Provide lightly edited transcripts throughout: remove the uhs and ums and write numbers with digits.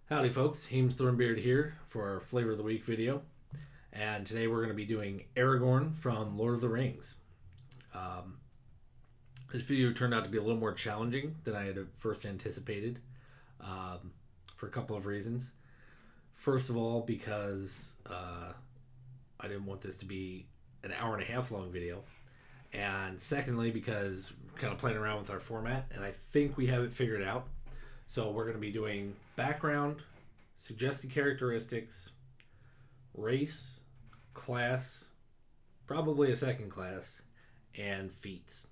Howdy folks, Heems Thornbeard here for our Flavor of the Week video. And today we're going to be doing Aragorn from Lord of the Rings. This video turned out to be a little more challenging than I had first anticipated for a couple of reasons. First of all, because I didn't want this to be an hour and a half long video. And secondly, because we're kind of playing around with our format and I think we have it figured out. So we're going to be doing background, suggested characteristics, race, class, probably a second class, and feats.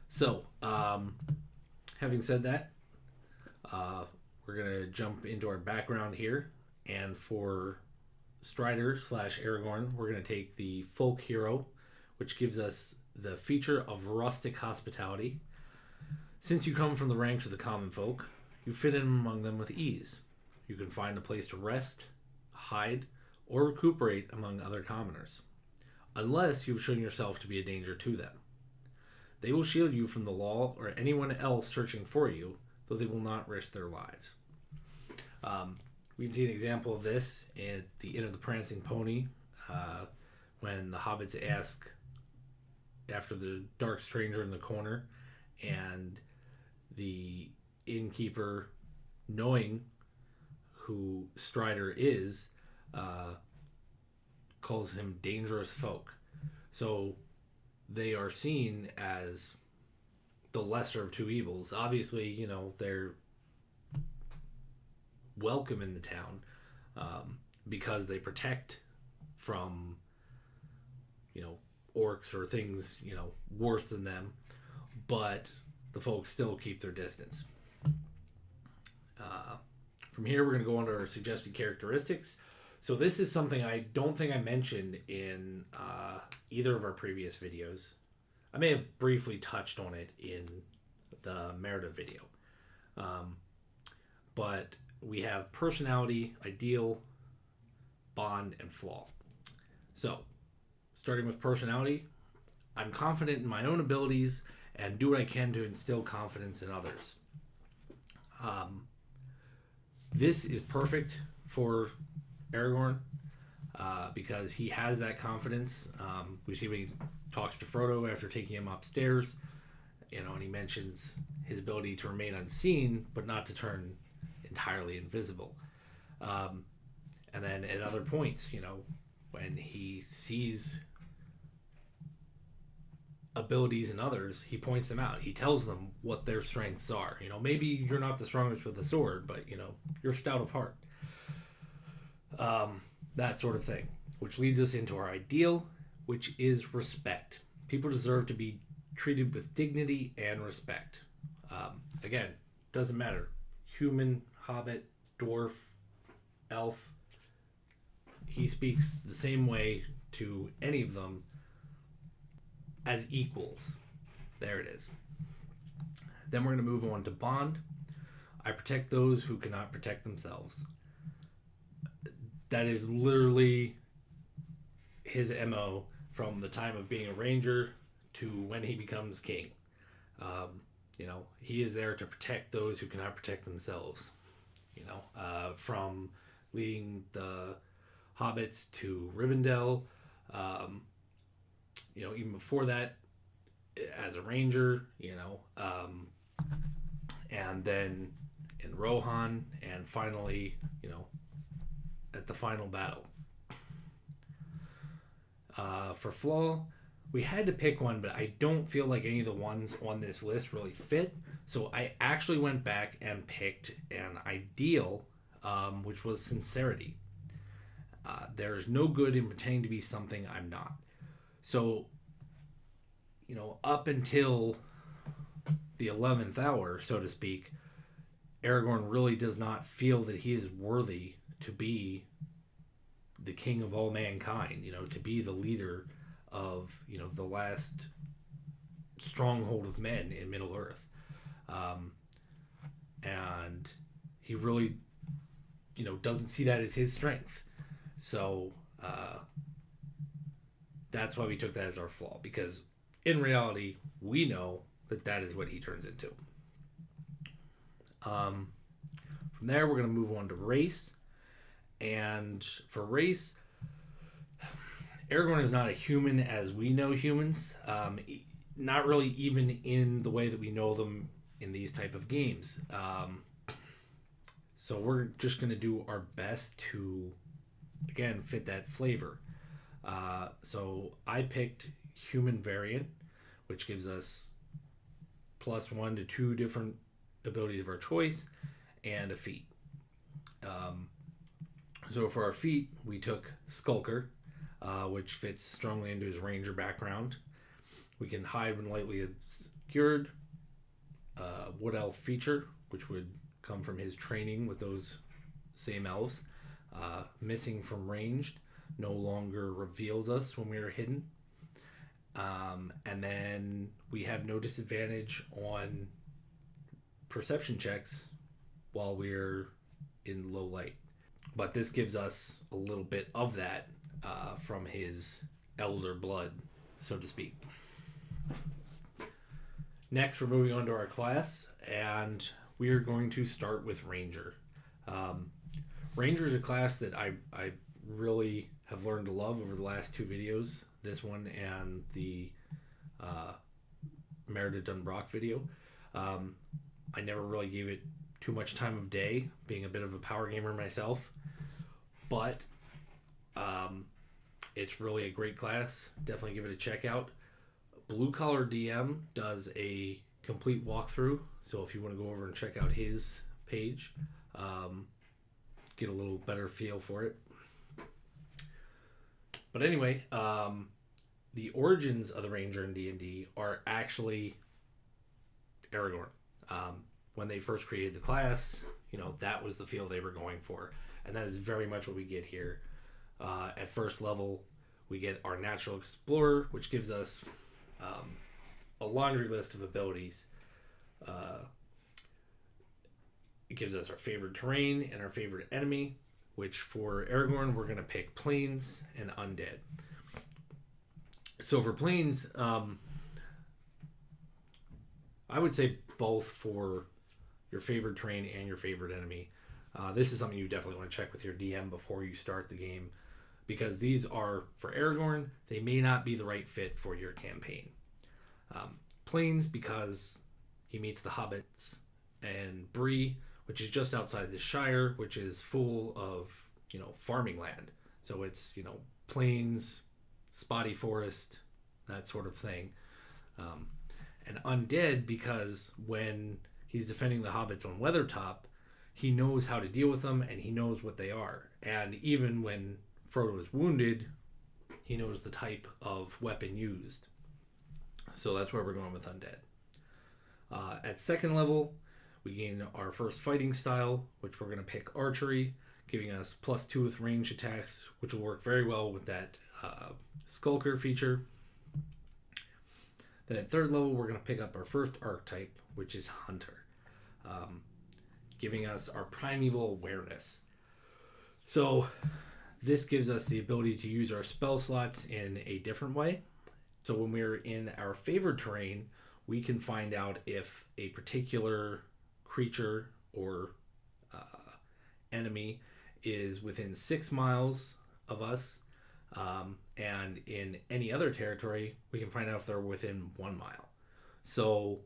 So, having said that, we're going to jump into our background here. And for Strider / Aragorn, we're going to take the folk hero, which gives us the feature of rustic hospitality. Since you come from the ranks of the common folk, you fit in among them with ease. You can find a place to rest, hide, or recuperate among other commoners, unless you've shown yourself to be a danger to them. They will shield you from the law or anyone else searching for you, though they will not risk their lives. We can see an example of this at the Inn of the Prancing Pony, when the hobbits ask after the dark stranger in the corner, and the innkeeper, knowing who Strider is, calls him dangerous folk. So they are seen as the lesser of two evils. Obviously, they're welcome in the town because they protect from, orcs or things, worse than them. But the folks still keep their distance. From here, we're going to go on to our suggested characteristics. So this is something I don't think I mentioned in either of our previous videos. I may have briefly touched on it in the Merida video. But we have personality, ideal, bond, and flaw. So, starting with personality, I'm confident in my own abilities and do what I can to instill confidence in others. This is perfect for Aragorn because he has that confidence. We see when he talks to Frodo after taking him upstairs, and he mentions his ability to remain unseen but not to turn entirely invisible. And then at other points, when he sees abilities in others, he points them out. He tells them what their strengths are. Maybe you're not the strongest with a sword, but you're stout of heart. That sort of thing. Which leads us into our ideal, which is respect. People deserve to be treated with dignity and respect. Again, doesn't matter. Human, hobbit, dwarf, elf. He speaks the same way to any of them as equals. There it is. Then we're going to move on to bond. I protect those who cannot protect themselves. That is literally his MO from the time of being a ranger to when he becomes king. He is there to protect those who cannot protect themselves. From leading the hobbits to Rivendell, even before that, as a ranger, and then in Rohan, and finally, at the final battle. For flaw, we had to pick one, but I don't feel like any of the ones on this list really fit. So I actually went back and picked an ideal, which was sincerity. There's no good in pretending to be something I'm not. So, up until the 11th hour, so to speak, Aragorn really does not feel that he is worthy to be the king of all mankind, to be the leader of, the last stronghold of men in Middle-earth. And he really, doesn't see that as his strength. So, that's why we took that as our flaw, because in reality, we know that is what he turns into. From there, we're going to move on to race. And for race, Aragorn is not a human as we know humans. Not really even in the way that we know them in these type of games. So we're just going to do our best to, again, fit that flavor. So I picked human variant, which gives us +1 to 2 different abilities of our choice, and a feat. So for our feat, we took Skulker, which fits strongly into his ranger background. We can hide when lightly obscured. Wood elf feature, which would come from his training with those same elves. Missing from ranged, no longer reveals us when we are hidden. And then we have no disadvantage on perception checks while we're in low light. But this gives us a little bit of that from his elder blood, so to speak. Next, we're moving on to our class, and we are going to start with Ranger. Ranger is a class that I really have learned to love over the last 2 videos, this one and the Merida Dunbrock video. I never really gave it too much time of day, being a bit of a power gamer myself, but it's really a great class. Definitely give it a check out. Blue Collar DM does a complete walkthrough, so if you want to go over and check out his page, get a little better feel for it. But anyway, the origins of the Ranger in D&D are actually Aragorn. When they first created the class, that was the feel they were going for, and that is very much what we get here. At first level, we get our Natural Explorer, which gives us a laundry list of abilities. It gives us our favorite terrain and our favorite enemy, which for Aragorn, we're going to pick plains and undead. So for plains, I would say both for your favorite terrain and your favorite enemy. This is something you definitely want to check with your DM before you start the game, because these are, for Aragorn, they may not be the right fit for your campaign. Plains, because he meets the hobbits, and Bree, which is just outside the Shire, which is full of, farming land. So it's, plains, spotty forest, that sort of thing. And undead, because when he's defending the hobbits on Weathertop, he knows how to deal with them, and he knows what they are. And even when Frodo is wounded, he knows the type of weapon used. So that's where we're going with undead. At second level, we gain our first fighting style, which we're going to pick archery, giving us +2 with range attacks, which will work very well with that Skulker feature. Then at third level, we're going to pick up our first archetype, which is Hunter, giving us our primeval awareness. So this gives us the ability to use our spell slots in a different way. So when we're in our favorite terrain, we can find out if a particular creature or enemy is within 6 miles of us, and in any other territory, we can find out if they're within 1 mile. So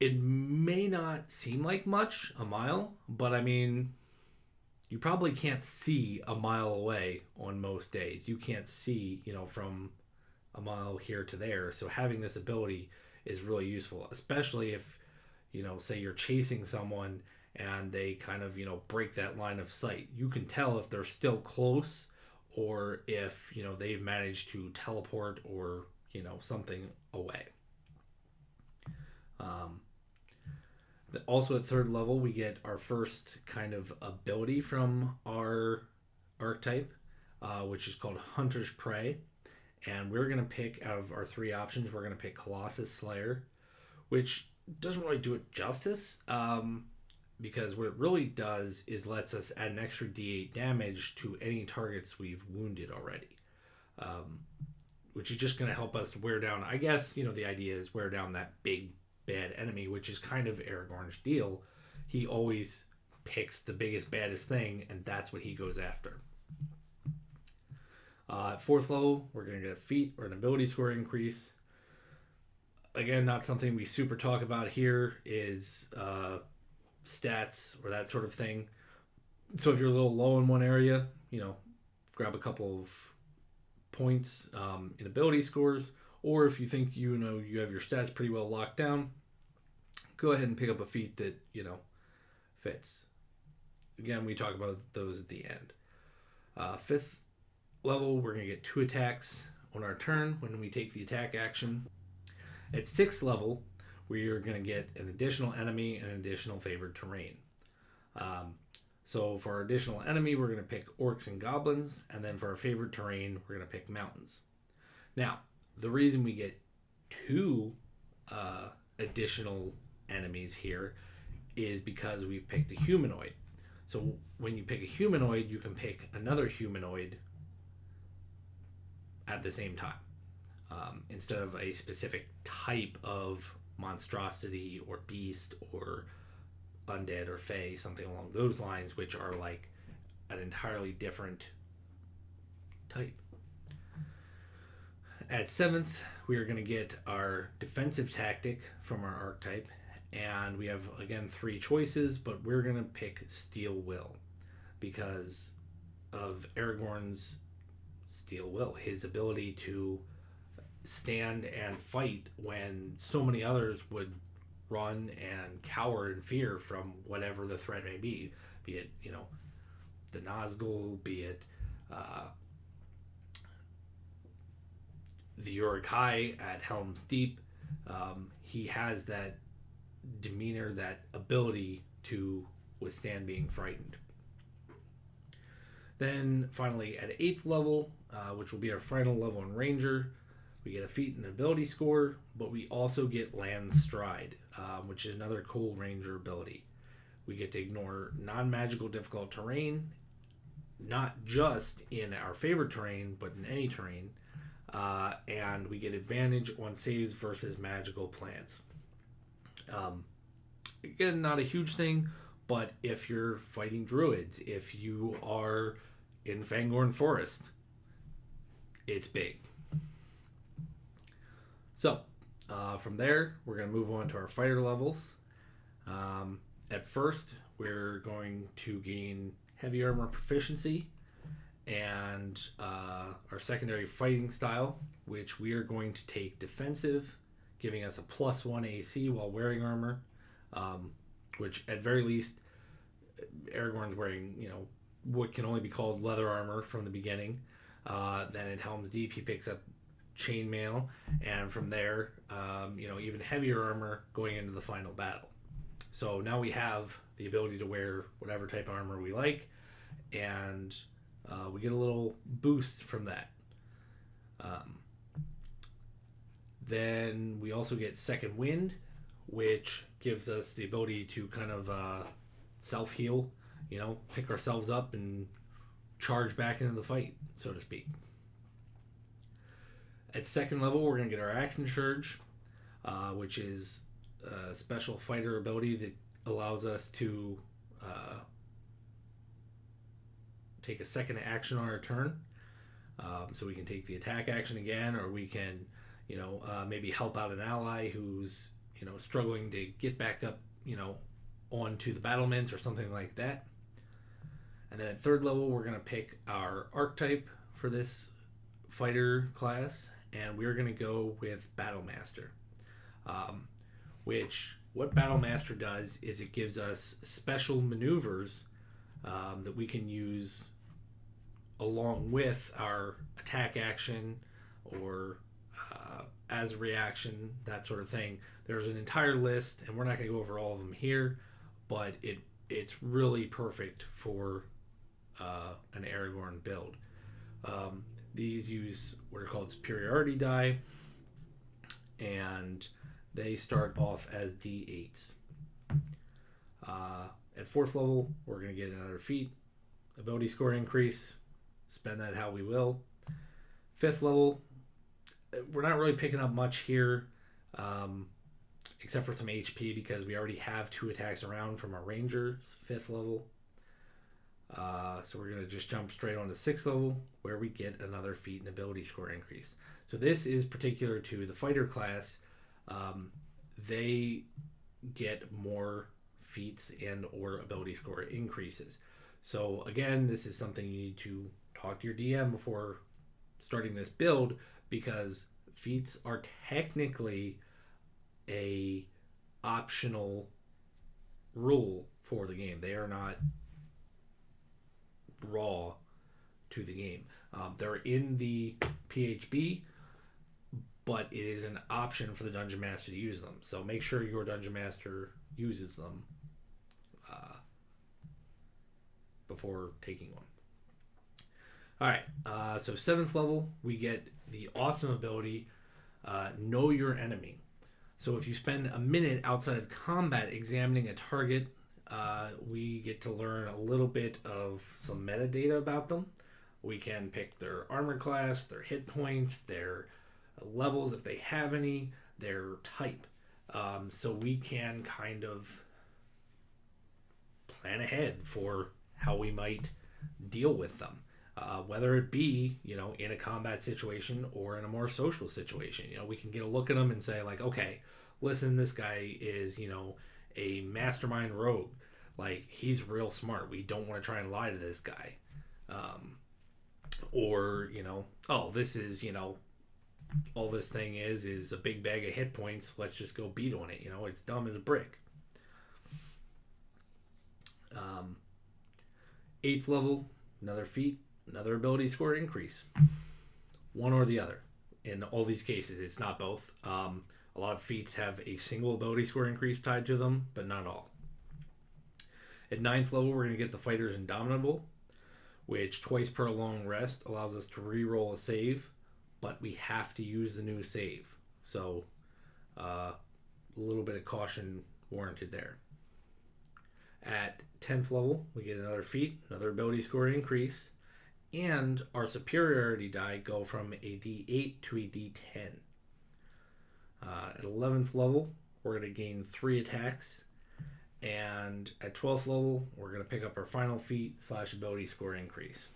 it may not seem like much, a mile, but you probably can't see a mile away on most days. You can't see, from a mile here to there. So having this ability is really useful, especially if, say you're chasing someone and they kind of, break that line of sight. You can tell if they're still close or if, they've managed to teleport or, something away. Also at third level, we get our first kind of ability from our archetype, which is called Hunter's Prey. And we're going to pick, out of our 3 options, we're going to pick Colossus Slayer, which doesn't really do it justice, because what it really does is lets us add an extra d8 damage to any targets we've wounded already, which is just going to help us wear down, I guess, the idea is wear down that big bad enemy, which is kind of Aragorn's deal. He always picks the biggest, baddest thing, and that's what he goes after. At 4th level, we're going to get a feat or an ability score increase. Again, not something we super talk about here is stats or that sort of thing. So if you're a little low in one area, grab a couple of points in ability scores, or if you think you have your stats pretty well locked down, go ahead and pick up a feat that fits. Again, we talk about those at the end. 5th level, we're going to get 2 attacks on our turn when we take the attack action. At 6th level, we are going to get an additional enemy and an additional favored terrain. So for our additional enemy, we're going to pick orcs and goblins, and then for our favorite terrain, we're going to pick mountains. Now, the reason we get 2 additional enemies here is because we've picked a humanoid. So when you pick a humanoid, you can pick another humanoid at the same time, instead of a specific type of monstrosity or beast or undead or fae, something along those lines, which are like an entirely different type. At 7th, we are going to get our defensive tactic from our archetype, and we have, again, 3 choices, but we're going to pick Steel Will because of Aragorn's Steel Will, his ability to stand and fight when so many others would run and cower in fear from whatever the threat may be it the Nazgul, be it the Uruk-hai at Helm's Deep. He has that demeanor, that ability to withstand being frightened. Then finally at 8th level, which will be our final level in Ranger, we get a feat and ability score, but we also get Land Stride, which is another cool Ranger ability. We get to ignore non-magical difficult terrain, not just in our favorite terrain, but in any terrain, and we get advantage on saves versus magical plants. Again, not a huge thing, but if you're fighting druids, if you are in Fangorn Forest, it's big. So, from there, we're going to move on to our fighter levels. At first, we're going to gain heavy armor proficiency and our secondary fighting style, which we are going to take defensive, giving us a +1 AC while wearing armor, which at very least, Aragorn's wearing, what can only be called leather armor from the beginning. Then at Helm's Deep, he picks up chainmail, and from there, even heavier armor going into the final battle. So now we have the ability to wear whatever type of armor we like, and we get a little boost from that. Then we also get Second Wind, which gives us the ability to kind of self-heal, pick ourselves up and charge back into the fight, so to speak. At 2nd level, we're going to get our Action Surge, which is a special fighter ability that allows us to take a second action on our turn. So we can take the attack action again, or we can, maybe help out an ally who's, struggling to get back up, onto the battlements or something like that. And then at 3rd level, we're going to pick our archetype for this fighter class, and we're going to go with Battlemaster, which what Battlemaster does is it gives us special maneuvers that we can use along with our attack action or as a reaction, that sort of thing. There's an entire list, and we're not going to go over all of them here, but it's really perfect for an Aragorn build. These use what are called superiority die, and they start off as D8s. At 4th level, we're going to get another feat, ability score increase, spend that how we will. 5th level, we're not really picking up much here. except for some HP because we already have 2 attacks around from our Rangers, 5th level. So we're going to just jump straight on to 6th level, where we get another feat and ability score increase. So this is particular to the fighter class. They get more feats and or ability score increases. So again, this is something you need to talk to your DM before starting this build, because feats are technically a optional rule for the game. They are not raw to the game. They're in the PHB, but it is an option for the Dungeon Master to use them. So make sure your Dungeon Master uses them before taking one. Alright, so 7th level, we get the awesome ability, Know Your Enemy. So if you spend a minute outside of combat examining a target, we get to learn a little bit of some metadata about them. We can pick their armor class, their hit points, their levels if they have any, their type. So we can kind of plan ahead for how we might deal with them. Whether it be, in a combat situation or in a more social situation. We can get a look at them and say, like, okay, listen, this guy is, a mastermind rogue. Like, he's real smart. We don't want to try and lie to this guy. Or, this is, all this thing is a big bag of hit points. Let's just go beat on it. It's dumb as a brick. 8th level, another feat, another ability score increase. One or the other. In all these cases, it's not both. A lot of feats have a single ability score increase tied to them, but not all. At 9th level, we're going to get the Fighter's Indomitable, which twice per long rest allows us to re-roll a save, but we have to use the new save. So a little bit of caution warranted there. At 10th level, we get another feat, another ability score increase, and our superiority die go from a D8 to a D10. At 11th level, we're going to gain 3 attacks, and at 12th level, we're going to pick up our final feat / ability score increase.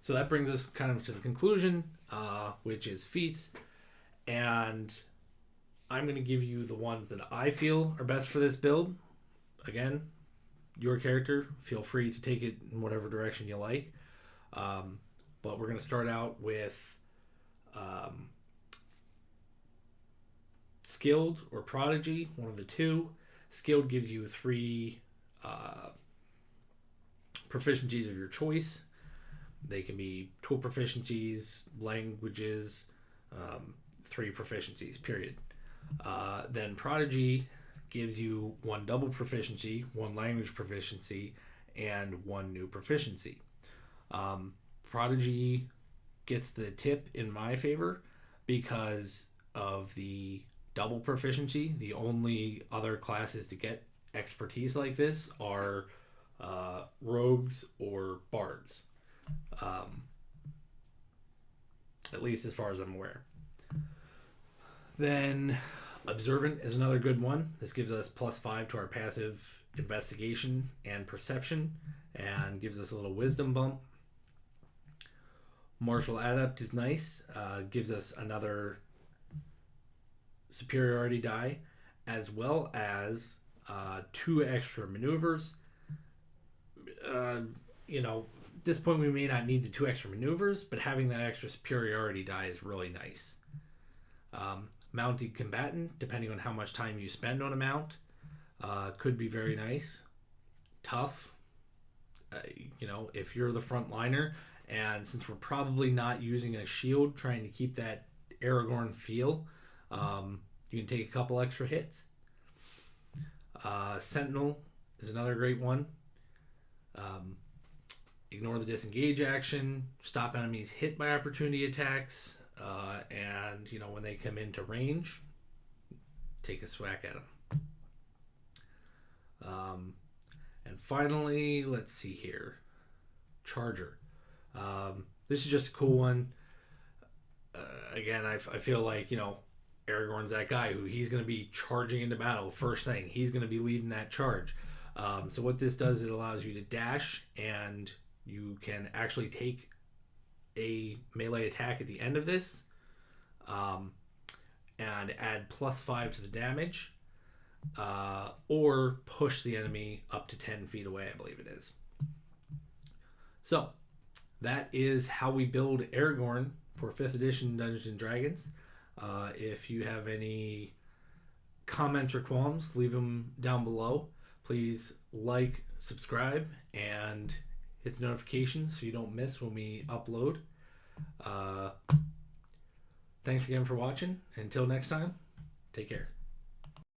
So that brings us kind of to the conclusion, which is feats, and I'm going to give you the ones that I feel are best for this build. Again, your character, feel free to take it in whatever direction you like. But we're going to start out with Skilled or Prodigy, one of the two. Skilled gives you 3 proficiencies of your choice. They can be tool proficiencies, languages, 3 proficiencies, period. Then Prodigy gives you 1 double proficiency, 1 language proficiency, and 1 new proficiency. Prodigy gets the tip in my favor because of the double proficiency. The only other classes to get expertise like this are rogues or bards. At least as far as I'm aware. Then Observant is another good one. This gives us +5 to our passive investigation and perception and gives us a little wisdom bump. Martial Adept is nice. Gives us another superiority die as well as 2 extra maneuvers. At this point we may not need the 2 extra maneuvers, but having that extra superiority die is really nice. Mounted Combatant, depending on how much time you spend on a mount, could be very nice. Tough, if you're the front liner, and since we're probably not using a shield, trying to keep that Aragorn feel, you can take a couple extra hits. Sentinel is another great one. Ignore the disengage action, stop enemies hit by opportunity attacks, and when they come into range, take a swack at them. And finally, let's see here, Charger. This is just a cool one. Again, I feel like Aragorn's that guy who he's going to be charging into battle first thing. He's going to be leading that charge. So what this does, it allows you to dash, and you can actually take a melee attack at the end of this, and add +5 to the damage, or push the enemy up to 10 feet away, I believe it is. So that is how we build Aragorn for 5th edition Dungeons & Dragons. If you have any comments or qualms, leave them down below. Please like, subscribe, and hit the notifications so you don't miss when we upload. Thanks again for watching. Until next time, take care.